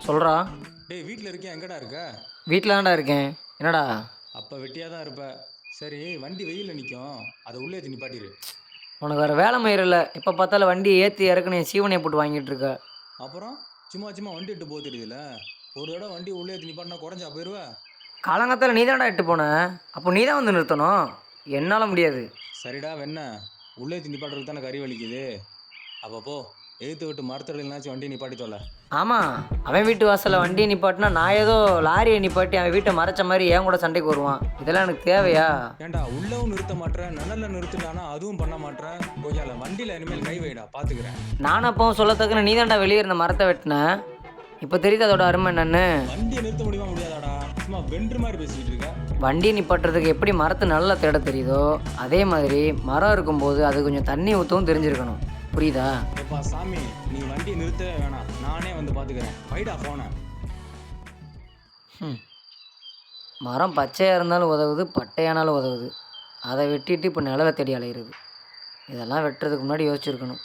சொல்றா. டேய் வீட்டில் இருக்கேன், எங்கடா இருக்க? வீட்டில் தான்டா இருக்கேன். என்னடா? அப்போ வெட்டியாக தான் இருப்ப. சரி, வண்டி வெயிலில் நிற்கும், அதை உள்ளே ஏற்றி நிப்பாட்டிரு. உனக்கு வேறு வேலை மயிர் இல்லை. எப்போ பார்த்தாலும் வண்டி ஏற்றி இறக்குன்னு என் சீவனையை போட்டு வாங்கிட்டு இருக்க. அப்புறம் சும்மா சும்மா வண்டி இட்டு போக தெரியுதுல்ல. ஒரு தடவை வண்டி உள்ளே ஏற்றி நிப்பாட்டினா குறைஞ்சா போயிடுவ. காலங்காத்தால நீ தான்டா இட்டு போன. அப்போ நீ தான் வந்து நிறுத்தணும். என்னால் முடியாது. சரிடா வெண்ண, உள்ளே ஏற்றி நிப்பாட்டுறதுக்கு தானே கறி வலிக்குது. அப்போ போ, எழுத்து விட்டு மரத்தடியில்னாச்சும் வண்டி நிப்பாட்டி தொலை. ஆமாம், அவன் வீட்டு வாசலில் வண்டியை நிப்பாட்டினா நான் ஏதோ லாரியை நிப்பாட்டி அவன் வீட்டை மறைச்ச மாதிரி ஏன் கூட சண்டைக்கு வருவான். இதெல்லாம் எனக்கு தேவையா? ஏன்டா உள்ளவும் நிறுத்த மாட்டேன், நனல்ல நிறுத்துட்டானா அதுவும் பண்ண மாட்டேன். கொஞ்சம் வண்டியில் இனிமேல் கை வைடா, பார்த்துக்கிறேன். நானும் அப்பவும் சொல்லத்தக்கன நீ தான்டா வெளியே இருந்த மரத்தை வெட்டினேன். இப்போ தெரியுது அதோட அருமை என்னன்னு. வண்டியை நிறுத்த முடியுமா முடியாதாடா? சும்மா வென்று மாதிரி பேசிக்கிட்டு இருக்க. வண்டியை நிப்பாட்டுறதுக்கு எப்படி மரத்தை நல்லா தேட தெரியுதோ அதே மாதிரி மரம் இருக்கும்போது அது கொஞ்சம் தண்ணி ஊற்றவும் தெரிஞ்சிருக்கணும். புரியுதா? எப்பா சாமி, நீ வண்டியை நிறுத்தவே வேணாம், நானே வந்து பார்த்துக்கிறேன். வைடா போன. மரம் பச்சையாக இருந்தாலும் உதவுது, பட்டையானாலும் உதவுது. அதை வெட்டிட்டு இப்போ நிழலை தேடி அலையிறது. இதெல்லாம் வெட்டுறதுக்கு முன்னாடி யோசிச்சிருக்கணும்.